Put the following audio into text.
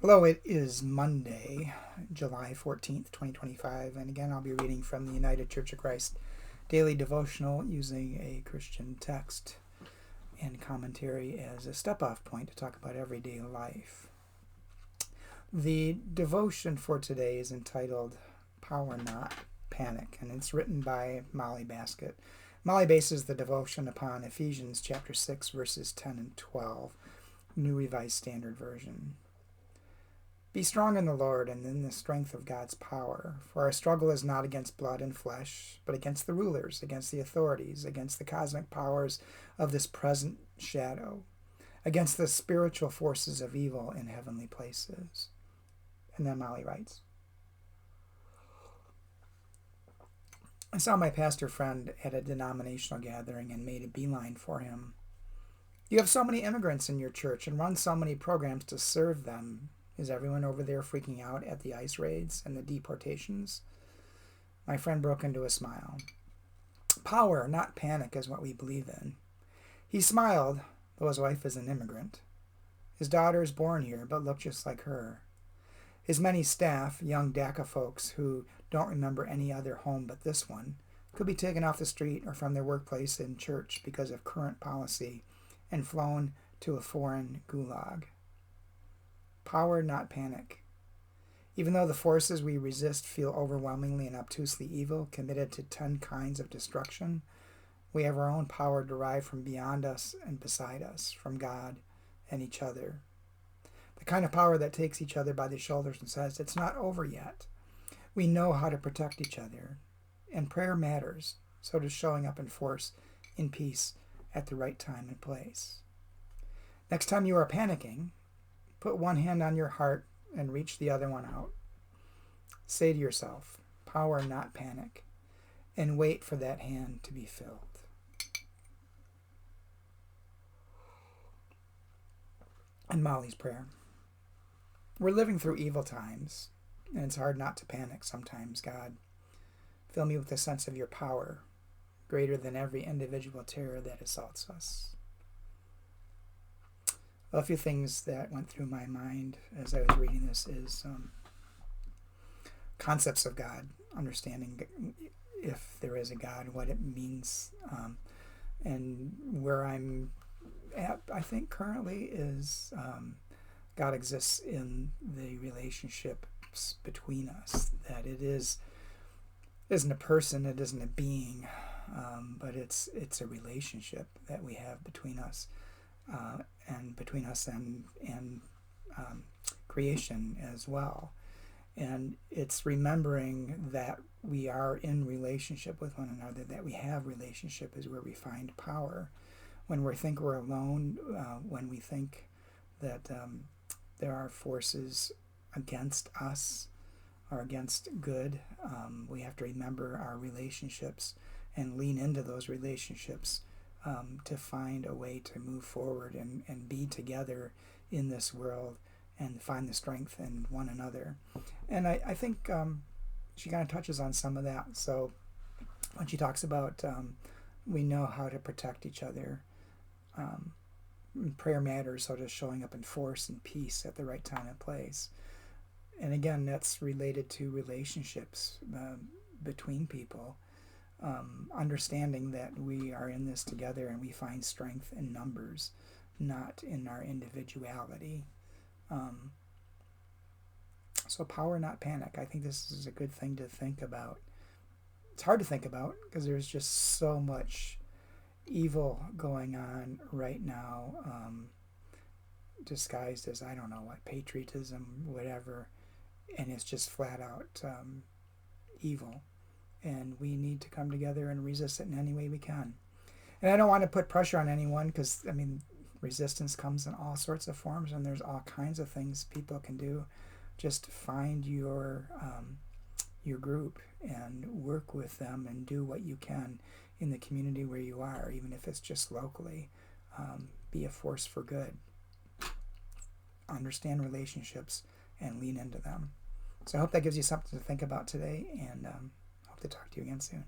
Hello, it is Monday, July 14th, 2025, and again I'll be reading from the United Church of Christ Daily Devotional using a Christian text and commentary as a step-off point to talk about everyday life. The devotion for today is entitled Power Not Panic, and it's written by Molly Baskett. Molly bases the devotion upon Ephesians chapter 6, verses 10 and 12, New Revised Standard Version. Be strong in the Lord and in the strength of God's power, for our struggle is not against blood and flesh, but against the rulers, against the authorities, against the cosmic powers of this present shadow, against the spiritual forces of evil in heavenly places. And then Molly writes, I saw my pastor friend at a denominational gathering and made a beeline for him. You have so many immigrants in your church and run so many programs to serve them. Is everyone over there freaking out at the ICE raids and the deportations? My friend broke into a smile. Power, not panic, is what we believe in. He smiled, though his wife is an immigrant. His daughter is born here, but looked just like her. His many staff, young DACA folks who don't remember any other home but this one, could be taken off the street or from their workplace in church because of current policy and flown to a foreign gulag. Power, not panic. Even though the forces we resist feel overwhelmingly and obtusely evil, committed to 10 kinds of destruction, we have our own power derived from beyond us and beside us, from God and each other. The kind of power that takes each other by the shoulders and says, it's not over yet. We know how to protect each other. And prayer matters, so does showing up in force, in peace, at the right time and place. Next time you are panicking, put one hand on your heart and reach the other one out. Say to yourself, power, not panic, and wait for that hand to be filled. And Molly's prayer. We're living through evil times, and it's hard not to panic sometimes, God. Fill me with a sense of your power, greater than every individual terror that assaults us. A few things that went through my mind as I was reading this is concepts of God, understanding if there is a God, what it means, and where I'm at, I think currently is God exists in the relationships between us, that it isn't a person, it isn't a being, but it's a relationship that we have between us. And between us and creation as well. And it's remembering that we are in relationship with one another, that we have relationship is where we find power. When we think we're alone, when we think that there are forces against us or against good, we have to remember our relationships and lean into those relationships to find a way to move forward and be together in this world and find the strength in one another. And I think she kind of touches on some of that. So when she talks about we know how to protect each other, prayer matters, so does showing up in force and peace at the right time and place. And again, that's related to relationships between people. Understanding that we are in this together and we find strength in numbers, not in our individuality. So power, not panic. I think this is a good thing to think about. It's hard to think about because there's just so much evil going on right now, disguised as, I don't know what, patriotism, whatever, and it's just flat out evil. And we need to come together and resist it in any way we can. And I don't want to put pressure on anyone because, I mean, resistance comes in all sorts of forms and there's all kinds of things people can do. Just find your group and work with them and do what you can in the community where you are, even if it's just locally. Be a force for good. Understand relationships and lean into them. So I hope that gives you something to think about today, and hope to talk to you again soon.